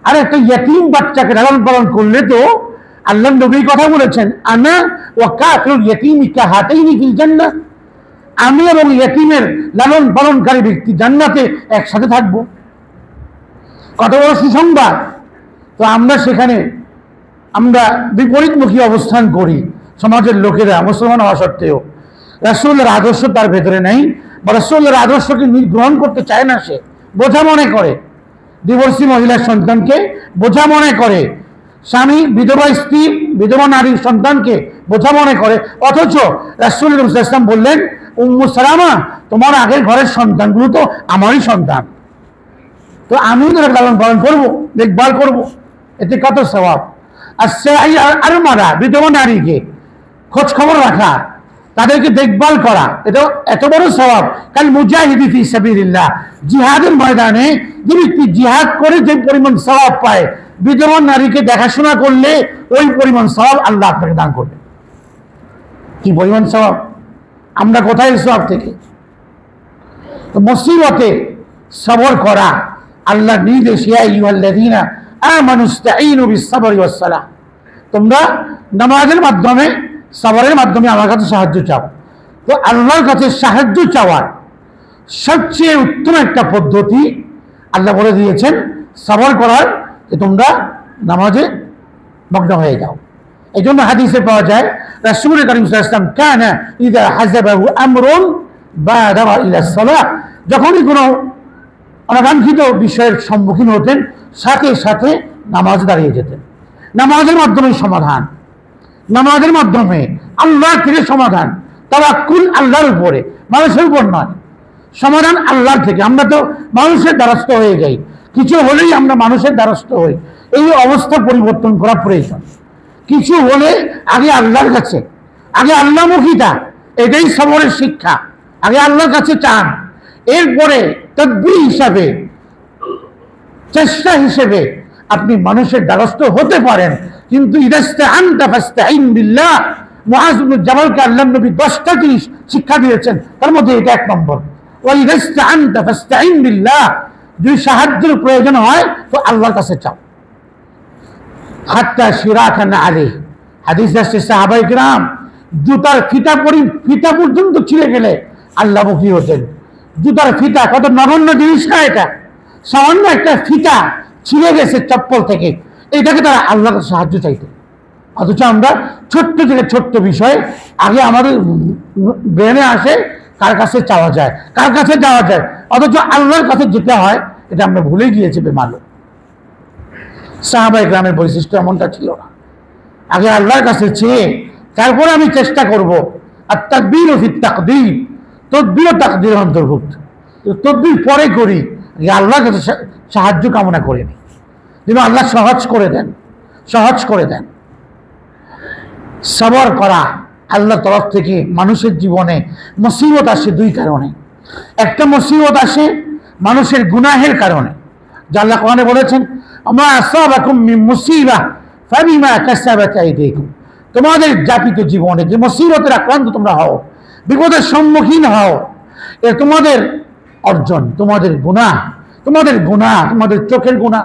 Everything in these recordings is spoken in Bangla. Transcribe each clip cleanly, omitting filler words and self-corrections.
আর একটা ইয়তীম বাচ্চাকে লালন পালন করলে তো আল্লাহর নবী কথা বলেছেন, আনা ওয়া কাফিরুল ইয়াতীমি কাহাতাইনি ফিল জান্নাহ, আমি এবং ইয়তীমের লালন পালনকারী ব্যক্তি জান্নাতে একসাথে থাকবো। কত বড় সুসংবাদ! তো আমরা সেখানে আমরা বিপরীতমুখী অবস্থান করি। সমাজের লোকেরা মুসলমান হওয়া সত্ত্বেও রাসূলের আদর্শ তার ভেতরে নেই, বা রাসূলের আদর্শকে গ্রহণ করতে চায় না। সে বোঝা মনে করে, ডিভোর্সি মহিলার সন্তানকে বোঝা মনে করে, স্বামী বিধবা স্ত্রী বিধবা নারীর সন্তানকে বোঝা মনে করে। অথচ রাসূল সাল্লাল্লাহু আলাইহি ওয়াসাল্লাম বললেন, উম্মু সালামা, তোমার আগের ঘরের সন্তানগুলো তো আমারই সন্তান, তো আমিও তাদের লালন পালন করবো, দেখভাল করবো, এতে কত সওয়াব। আর মারা বিধবা নারীকে খোঁজ খবর রাখা, তাদেরকে দেখভাল করা, এটা এত বড় সওয়াব। কাল মুজাহিদি ফি সাবিলিল্লাহ, জিহাদের ময়দানে যে ব্যক্তি জিহাদ করে যে পরিমাণ সওয়াব পায়, বিধবা নারীকে দেখাশোনা করলে ওই পরিমাণ সওয়াব আল্লাহ আপনাকে দান করবে। কি পরিমাণ সওয়াব! আমরা কোথায় সওয়াব থেকে? মুসিবতে সবর করা আল্লাহর নির্দেশ, ইয়া আইয়ুহাল্লাযীনা আমানু ইসতাঈনু বিস-সাবরি ওয়াস-সালাহ, তোমরা নামাজের মাধ্যমে সবরের মাধ্যমে আমার কাছে সাহায্য চাও। তো আল্লাহর কাছে সাহায্য চাওয়ার সবচেয়ে উত্তম একটা পদ্ধতি আল্লাহ বলে দিয়েছেন, সবর করার, যে তোমরা নামাজে মগ্ন হয়ে যাও। এই জন্য হাদিসে পাওয়া যায় রাসূল করিম সাল্লাল্লাহু আলাইহি ওয়াসাল্লাম কানা ইযা হাযাবাহু আমরুন বাদারা ইলাস সালাহ, যখনই কোনো অনাকাঙ্ক্ষিত বিষয়ের সম্মুখীন হতেন সাথে সাথে নামাজ দাঁড়িয়ে যেতেন। নামাজের মাধ্যমে সমাধান, নামাজের মাধ্যমে আল্লাহর থেকে সমাধান। তাওয়াক্কুল আল্লাহর উপরে, মানুষের উপর নয়। সমাধান আল্লাহর থেকে। আমরা তো মানুষের দ্বারস্থ হয়ে যাই, কিছু হলেই আমরা মানুষের দ্বারস্থ হই। এই অবস্থা পরিবর্তন করা প্রয়োজন। কিছু হলে আগে আল্লাহর কাছে, আগে আল্লাহমুখিতা, এটাই সবরের শিক্ষা। আগে আল্লাহর কাছে চান, এরপরে তদবির হিসাবে, চেষ্টা হিসেবে আপনি মানুষের দ্বারস্থ হতে পারেন। কিন্তু ইদাস্তাআনতা ফাস্তাঈন বিল্লাহ, মুআয ইবনে জাবালকে আল্লাহর নবী 10টা জিনিস শিক্ষা দিয়েছেন, তার মধ্যে এটা 1 নম্বর। ওয়া ইদাস্তাআনতা ফাস্তাঈন বিল্লাহ, যদি সাহায্যের প্রয়োজন হয় তো আল্লাহর কাছে চাও। হাত্তা শিরাকান আলাইহি, হাদিস আছে সাহাবায়ে কিরাম জুতার ফিতা পর্যন্ত ছিঁড়ে গেলে আল্লাহমুখী হতেন। জুতার ফিতা কত নগণ্য জিনিস না, এটা সামান্য একটা ফিতা ছিঁড়ে গেছে চপ্পল থেকে, এটাকে তারা আল্লাহর সাহায্য চাইতেন। অথচ আমরা ছোট্ট থেকে ছোট্ট বিষয় আগে আমাদের ব্রেনে আসে কার কাছে চাওয়া যায়, কার কাছে যাওয়া যায়, অথচ আল্লাহর কাছে যেতে হয় এটা আমরা ভুলে গিয়েছি বেমালুম। সাহাবায়ে কেরামের বৈশিষ্ট্য এমনটা ছিল না। আগে আল্লাহর কাছে চেয়ে তারপরে আমি চেষ্টা করব। আর তাকবীর ও ফিত তাকদীর, তদবির ও তাকদীরের অন্তর্ভুক্ত। তদবির পরে করি, আল্লাহর কাছে সাহায্য কামনা করে নি, যেন আল্লাহ সহজ করে দেন, সহজ করে দেন। সবর করা আল্লাহর তরফ থেকে। মানুষের জীবনে মুসিবত আসে 2 কারণে। একটা মুসিবত আসে মানুষের গুনাহের কারণে, যা আল্লাহ কোরআনে বলেছেন, আমা আসাবাকুম মিন মুসিবা ফাবিমা কাসাবাত আইদিকুম, তোমাদের যাপিত জীবনে যে মুসিবতের আক্রান্ত তোমরা হও, বিপদের সম্মুখীন হও, এ তোমাদের অর্জন, তোমাদের গুনাহ, তোমাদের গুনাহ, তোমাদের চোখের গুনাহ,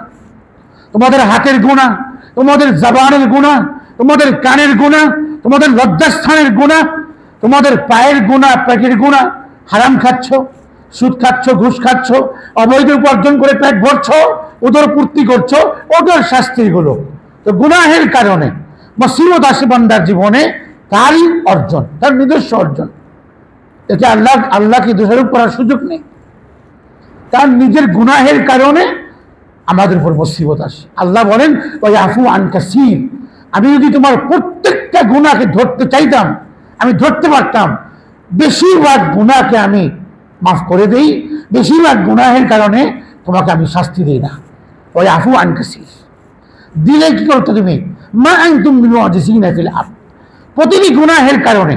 তোমাদের হাতের গুনাহ, তোমাদের জবানের গুনাহ, তোমাদের কানের গুনাহ, তোমাদের লজ্জাস্থানের গুনাহ, তোমাদের পায়ের গুনাহ, পেটের গুনাহ। হারাম খাচ্ছ, সুদ খাচ্ছ, ঘুষ খাচ্ছ, অবৈধ উপার্জন করে পেট ভরছো, উদর পূর্তি করছো, ওটার শাস্তিগুলো। তো গুনাহের কারণে মুসিবত আসে বান্দার জীবনে, তারই অর্জন, তার নিজস্ব অর্জন। এতে আল্লাহকে দোষারোপ করার সুযোগ নেই। তার নিজের গুনাহের কারণে আমাদের উপর মুসিবত আসে। আল্লাহ বলেন, ওই আফু আন কাসীর, আমি যদি তোমার প্রত্যেকটা গুনাহকে ধরতে চাইতাম, আমি ধরতে পারতাম। বেশিরভাগ গুনাহকে আমি মাফ করে দেই, বেশিরভাগ গুনাহের কারণে তোমাকে আমি শাস্তি দিই না। ওই আফু আন কাসীর দিলে কি করতো তুমি? মা আনতুম বিমুজিজিনা ফিল আরদ, প্রতিটি গুনাহের কারণে,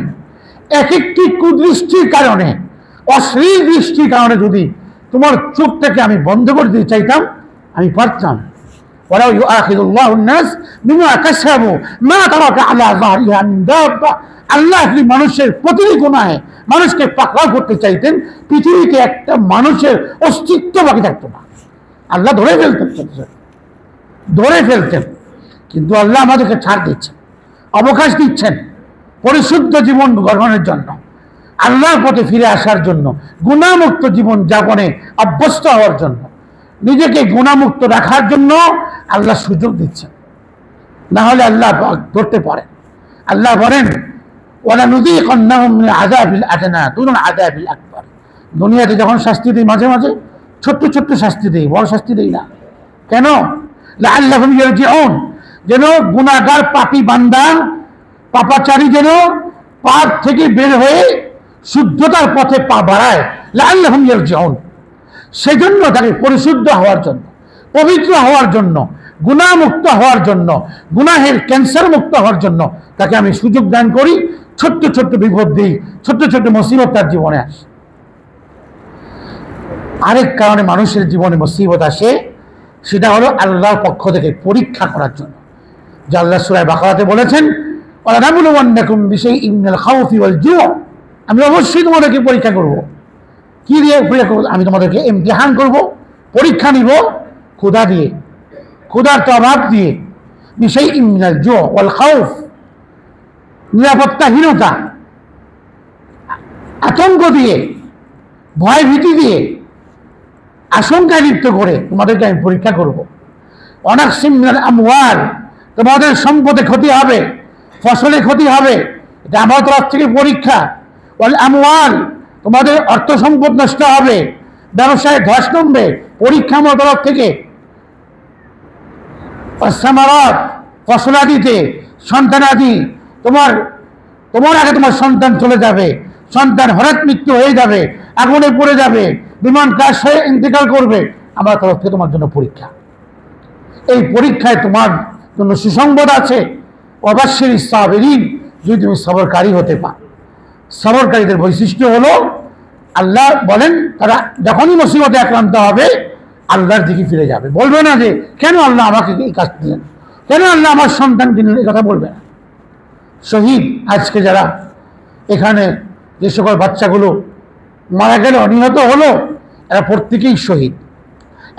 এক একটি কুদৃষ্টির কারণে, অশ্লীল দৃষ্টির কারণে যদি তোমার চোখটাকে আমি বন্ধ করে দিতে চাইতাম, আমি পারতাম। ওয়ালাউ ইউআখিযুল্লাহুন নাস বিমা কাসাবু মা তারাকা আলা যাহরিহা মিন দাব্বা, আল্লাহ যদি মানুষের প্রতিটি গুনাহে মানুষকে পাকড়াও করতে চাইতেন, পৃথিবীতে একটা মানুষের অস্তিত্ব বাকি থাকতো না, আল্লাহ ধরে ফেলতেন। ধরে ফেলতেন, কিন্তু আল্লাহ আমাদেরকে ছাড় দিচ্ছেন, অবকাশ দিচ্ছেন পরিশুদ্ধ জীবন গঠনের জন্য, আল্লাহর পথে ফিরে আসার জন্য, গুণামুক্ত জীবন যাপনে অভ্যস্ত হওয়ার জন্য, নিজেকে গুণামুক্ত রাখার জন্য আল্লাহ সুযোগ দিচ্ছেন। না হলে আল্লাহ ধরতে পারেন। আল্লাহ বলেন ওয়ালানুযীকান্নাহুম মিন আযাবিল আদনা দুনাল আযাবিল আকবার। দুনিয়াতে যখন শাস্তি দিই, মাঝে মাঝে ছোট্ট ছোট্ট শাস্তি দিই, বড় শাস্তি দিই না। কেন? লাআল্লাহুম ইয়ারজিউন, যেন গুনাহগার পাপী বান্দা পাপাচারী যেন পাপ থেকে বের হয়ে শুদ্ধতার পথে পা বাড়ায়। লাআল্লাহুম ইয়ারজিউন, সেজন্য তাকে পরিশুদ্ধ হওয়ার জন্য, পবিত্র হওয়ার জন্য, গুনাহমুক্ত হওয়ার জন্য, গুনাহের ক্যান্সার মুক্ত হওয়ার জন্য তাকে আমি সুযোগ দান করি। ছোট্ট ছোট্ট বিপদ দিই, ছোট্ট ছোট্ট মুসিবত তার জীবনে আসে। আরেক কারণে মানুষের জীবনে মুসিবত আসে, সেটা হলো আল্লাহর পক্ষ থেকে পরীক্ষা করার জন্য। যা আল্লাহ সূরা বাকারাতে বলেছেন ওয়ালানাবলুওয়ান্নাকুম বিশাইইম মিনাল খাউফি ওয়াল জু', আমি অবশ্যই তোমাদেরকে পরীক্ষা করব। কি দিয়ে পরীক্ষা করব? আমি তোমাদেরকে ইমতিহান করব, পরীক্ষা নিব ক্ষুধা দিয়ে, ক্ষুধার অভাব দিয়ে, বিশাইইম মিনাল জু' ওয়াল খাউফ, নিরাপত্তাহীনতা, আতঙ্ক দিয়ে, ভয় ভীতি দিয়ে, আশঙ্কা লিপ্ত করে তোমাদেরকে আমি পরীক্ষা করব। অনাকসিম মিনাল আমওয়াল, তোমাদের সম্পদে ক্ষতি হবে, ফসলে ক্ষতি হবে, এটা আমার তরফ থেকে পরীক্ষা। ওয়াল আমওয়াল, তোমাদের অর্থ সম্পদ নষ্ট হবে, ব্যবসায় ধস নামবে, পরীক্ষা আমার তরফ থেকে। সামারাত, ফসলাদিতে, সন্তানাদি, তোমার আগে তোমার সন্তান চলে যাবে, সন্তান হঠাৎ মৃত্যু হয়ে যাবে, আগুনে পড়ে যাবে, বিমান ক্রাশ হয়ে ইন্তেকাল করবে, আমার তরফ থেকে তোমার জন্য পরীক্ষা। এই পরীক্ষায় তোমার জন্য সুসংবাদ আছে, ওয়াবাশশিরিস সাবিরিন, যদি তুমি সবরকারী হতে পারো। সবরকারীদের বৈশিষ্ট্য হলো, আল্লাহ বলেন তারা যখনই মুসিবতে আক্রান্ত হবে আল্লাহর দিকে ফিরে যাবে, বলবে না যে কেন আল্লাহ আমাকে এই কাজ দিলেন, কেন আল্লাহ আমার সন্তান দিলেন, এই কথা বলবে না। শহীদ আজকে যারা এখানে যে সকল বাচ্চাগুলো মারা গেল, নিহত হলো, এরা প্রত্যেকেই শহীদ।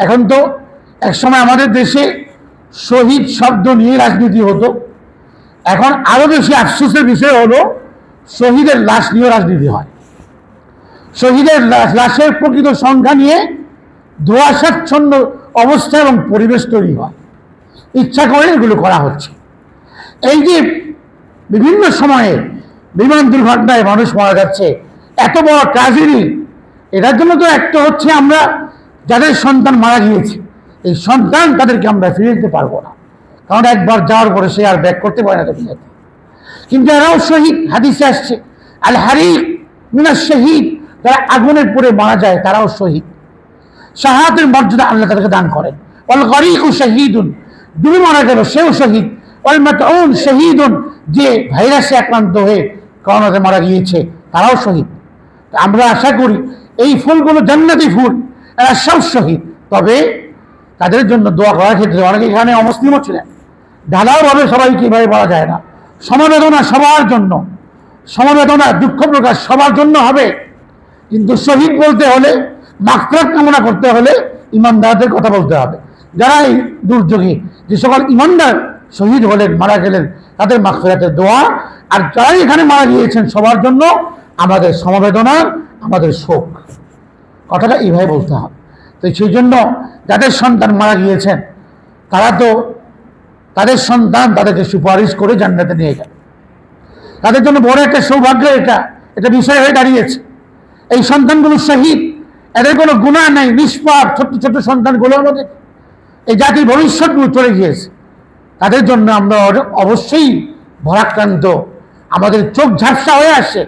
এখন তো একসময় আমাদের দেশে শহীদ শব্দ নিয়ে রাজনীতি হতো, এখন আরো বেশি আফসোসের বিষয় হলো শহীদের লাশ নিয়ে রাজনীতি হয়। শহীদের লাশের প্রকৃত সংখ্যা নিয়ে ধোঁয়াশাচ্ছন্ন অবস্থা এবং পরিবেশ তৈরি হয়, ইচ্ছা করে এগুলো করা হচ্ছে। এই যে বিভিন্ন সময়ে বিমান দুর্ঘটনায় মানুষ মারা যাচ্ছে, এত বড় ট্র্যাজেডি, এটার জন্য তো একটা হচ্ছে আমরা যাদের সন্তান মারা গিয়েছে, এই সন্তান তাদেরকে আমরা ফিরে দিতে পারবো না, কারণ একবার যাওয়ার পরে সে আর ব্যাক করতে পারে না দুনিয়াতে। কিন্তু এরাও শহীদ, হাদিসে আসছে আল হারিক মিনাশ শহীদ, তারা আগুনের পড়ে মারা যায়, তারাও শহীদ। শাহাদাতের মর্যাদা আল্লাহ তাদেরকে দান করেন। ওয়াল গরীকু শহীদুন, ডুবে মারা গেল সেও শহীদ। ওয়াল মাতউন শহীদুন, যে ভাইরাসে আক্রান্ত হয়ে করোনাতে মারা গিয়েছে তারাও শহীদ। আমরা আশা করি এই ফুলগুলো জান্নাতি ফুল, এরা সব শহীদ। তবে তাদের জন্য দোয়া করার ক্ষেত্রে অনেকে এখানে অমুসলিমও ছিলেন, ঢালাওভাবে সবাইকে এভাবে বলা যায় না। সমবেদনা সবার জন্য, সমবেদনা দুঃখ প্রকাশ সবার জন্য হবে, কিন্তু শহীদ বলতে হলে, মাগফিরাত কামনা করতে হলে ইমানদারদের কথা বলতে হবে। যারা এই দুর্যোগে যে সকল ইমানদার শহীদ হলেন, মারা গেলেন, তাদের মাগফিরাতের দোয়া। আর যারাই এখানে মারা গিয়েছেন সবার জন্য আমাদের সমবেদনা, আমাদের শোক, কথাটা এইভাবে বলতে হবে। তো সেই জন্য যাদের সন্তান মারা গিয়েছেন তারা তো তাদের সন্তান তাদেরকে সুপারিশ করে জান্নাতে নিয়ে যাবে, তাদের জন্য বড় একটা সৌভাগ্য এটা বিষয় হয়ে দাঁড়িয়েছে। এই সন্তানগুলো শহীদ, এদের কোনো গুনাহ নেই, নিষ্পাপ ছোট্ট ছোট্ট সন্তানগুলো আমাদের এই জাতির ভবিষ্যৎগুলো চলে গিয়েছে, তাদের জন্য আমরা অবশ্যই ভরাক্রান্ত, আমাদের চোখ ঝাপসা হয়ে আসে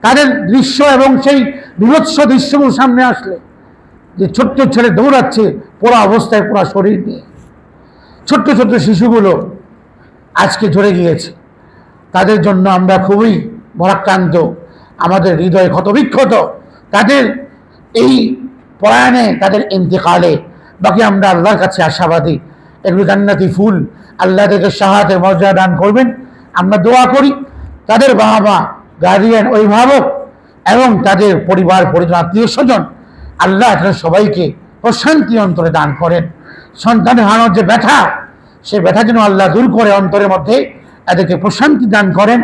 তাদের দৃশ্য এবং সেই বিভৎস দৃশ্যগুলো সামনে আসলে, যে ছোট্ট ছেলে দৌড়াচ্ছে পোড়া অবস্থায়, পোড়া শরীর নিয়ে, ছোট্ট ছোট্ট শিশুগুলো আজকে ঝরে গিয়েছে, তাদের জন্য আমরা খুবই ভরাক্রান্ত, আমাদের হৃদয় ক্ষতবিক্ষত তাদের এই প্রয়াণে, তাদের ইন্তেকালে। বাকি আমরা আল্লাহর কাছে আশাবাদী, এগুলো জান্নাতি ফুল, আল্লাহ তাদেরকে শাহাদাতের মর্যাদা দান করবেন। আমরা দোয়া করি তাদের বাবা মা, গার্ডিয়ান, অভিভাবক এবং তাদের পরিবার পরিজন, আত্মীয় স্বজন, আল্লাহ তাদের সবাইকে প্রশান্তি অন্তরে দান করেন। সন্তানের হারানোর যে ব্যথা, সে ব্যথা যেন আল্লাহ দূর করে অন্তরের মধ্যে এদেরকে প্রশান্তি দান করেন।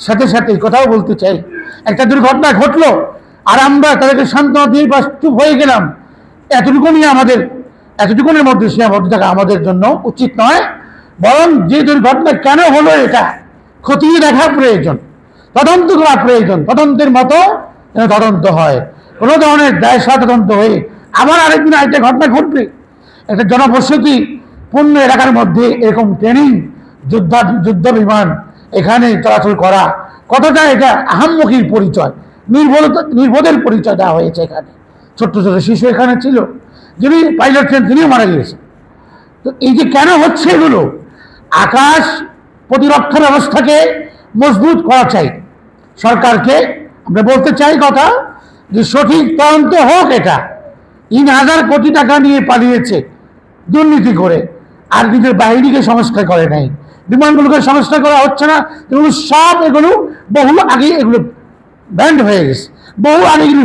সাথে সাথে এই কথাও বলতে চাই, একটা দুর্ঘটনা ঘটলো আর আমরা তাদেরকে সান্ত্বনা দিয়ে বা চুপ হয়ে গেলাম, এতটুকুনের মধ্যে সীমাবদ্ধ থাকা আমাদের জন্য উচিত নয়। বরং যে দুর্ঘটনা কেন হলো এটা খতিয়ে দেখা প্রয়োজন, তদন্ত করা প্রয়োজন। তদন্তের মতো যেন তদন্ত হয়, কোনো ধরনের দায়সারা তদন্ত হয়ে আবার আরেকদিন আরেকটা ঘটনা ঘটবে। একটা জনবসতি পূর্ণ এলাকার মধ্যে এরকম ট্রেনিং যুদ্ধ বিমান এখানে চলাচল করা, কতটা এটা আহাম্মকির পরিচয়, নির্বোধের পরিচয় দেওয়া হয়েছে। এখানে ছোট্ট ছোট শিশু এখানে ছিল, যিনি পাইলট ছিলেন তিনিও মারা গিয়েছেন। তো এই যে কেন হচ্ছে এগুলো, আকাশ প্রতিরক্ষা ব্যবস্থাকে মজবুত করা চাই। সরকারকে আমরা বলতে চাই কথা যে সঠিক তদন্ত হোক। এটা ৩,০০০ কোটি টাকা নিয়ে পালিয়েছে দুর্নীতি করে, আর নিজের বাহিনীকে সংস্কার করে নাই, বিমানগুলোকে সংস্কার করা হচ্ছে না। এগুলো সব বহু আগে এগুলো ব্যান্ড হয়ে গেছে, বহু আগে এগুলো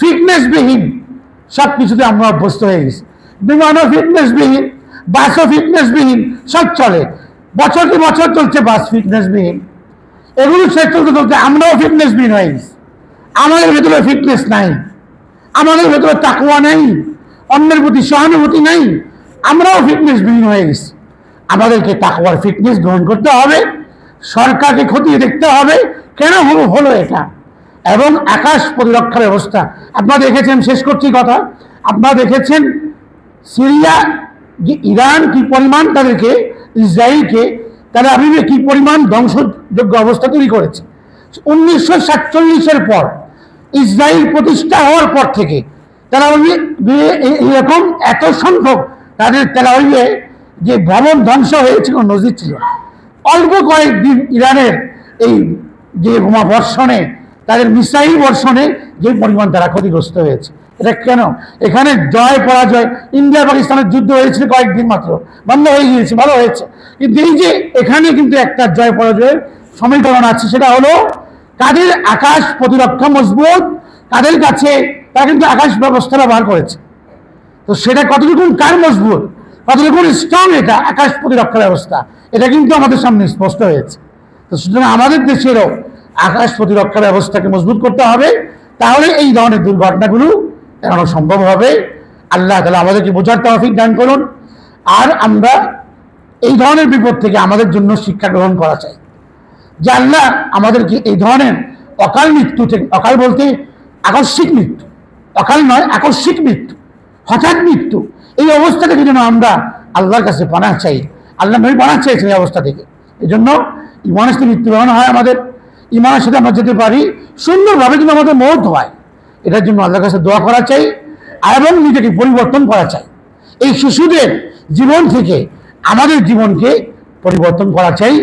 ফিটনেসবিহীন সব কিছুতে আমরা অভ্যস্ত হয়ে গেছি। বিমানও ফিটনেসবিহীন, বাসও ফিটনেসবিহীন, সব চলে, বছর কি বছর চলছে বাস ফিটনেসবিহীন। এগুলো শেষ চলতে চলতে আমরাও ফিটনেসবিহীন হয়ে গেছি। আমাদের ভেতরে ফিটনেস নাই, আমাদের ভেতরে তাকওয়া নেই, অন্যের প্রতি সহানুভূতি নেই, আমরাও ফিটনেসবিহীন হয়ে গেছি। আমাদেরকে তাকওয়ার ফিটনেস গ্রহণ করতে হবে, সরকারকে খতিয়ে দেখতে হবে কেন হলো এটা। এবং আকাশ প্রতিরক্ষা ব্যবস্থা আপনারা দেখেছেন, শেষ করছি কথা, আপনারা দেখেছেন সিরিয়া যে ইরান কি পরিমাণ তাদেরকে, ইসরায়েলকে তারা কি পরিমাণ ধ্বংসযোগ্য অবস্থা তৈরি করেছে। 1947-এর পর ইসরায়েল প্রতিষ্ঠা হওয়ার পর থেকে তারা এরকম এত সংখ্যক তাদের তেলাওয়াইয়ে যে ভবন ধ্বংস হয়েছে কোনো নজির ছিল। অল্প কয়েকদিন ইরানের এই যে বোমা বর্ষণে, তাদের মিসাইল বর্ষণে যে পরিমাণ তারা ক্ষতিগ্রস্ত হয়েছে। এটা কেন? এখানে জয় পরাজয়, ইন্ডিয়া পাকিস্তানের যুদ্ধ হয়েছিল কয়েকদিন মাত্র, বন্ধ হয়ে গিয়েছে, ভালো হয়েছে। কিন্তু এই যে এখানে কিন্তু একটা জয় পরাজয়ের সমীকরণ আছে, সেটা হলো কাদের আকাশ প্রতিরক্ষা মজবুত, তাদের কাছে তারা কিন্তু আকাশ ব্যবস্থা ব্যবহার করেছে। তো সেটা কতটুকু কার মজবুত, কতটুকু স্ট্রং এটা আকাশ প্রতিরক্ষা ব্যবস্থা, এটা কিন্তু আমাদের সামনে স্পষ্ট হয়েছে। তো সুতরাং আমাদের দেশেরও আকাশ প্রতিরক্ষা ব্যবস্থাকে মজবুত করতে হবে, তাহলে এই ধরনের দুর্ঘটনাগুলো এড়ানো সম্ভব হবে। আল্লাহ তাআলা আমাদেরকে বোঝার তৌফিক দান করুন। আর আমরা এই ধরনের বিপদ থেকে আমাদের জন্য শিক্ষা গ্রহণ করা চাই যে আল্লাহ আমাদেরকে এই ধরনের অকাল মৃত্যু থেকে, অকাল বলতে আকস্মিক মৃত্যু, অকাল নয় আকস্মিক মৃত্যু, হঠাৎ মৃত্যু, এই অবস্থা থেকে যেন আমরা আল্লাহর কাছে পানাহ চাই। আল্লাহ নবী পানাহ চেয়েছেন এই অবস্থা থেকে। এই জন্য ইমানের সাথে মৃত্যুবরণ হয়, আমাদের ইমানের সাথে আমরা যেতে পারি, সুন্দরভাবে যেন আমাদের মওত হয়, এটার জন্য আল্লাহর কাছে দোয়া করা চাই এবং নিজেকে পরিবর্তন করা চাই। এই শিশুদের জীবন থেকে আমাদের জীবনকে পরিবর্তন করা চাই।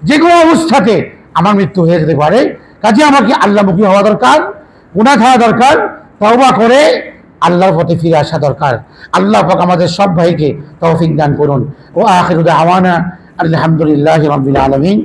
যে কোনো অবস্থাতে আমার মৃত্যু হয়ে যেতে পারে, কাজে আমাকে আল্লাহমুখী হওয়া দরকার, গুনাহ খাওয়া দরকার, তওবা করে আল্লাহর পথে ফিরে আসা দরকার। আল্লাহ পাক আমাদের সব ভাইকে তৌফিক দান করুন। ও আখিরু দাওয়ানা আলহামদুলিল্লাহি রাব্বিল আলামিন।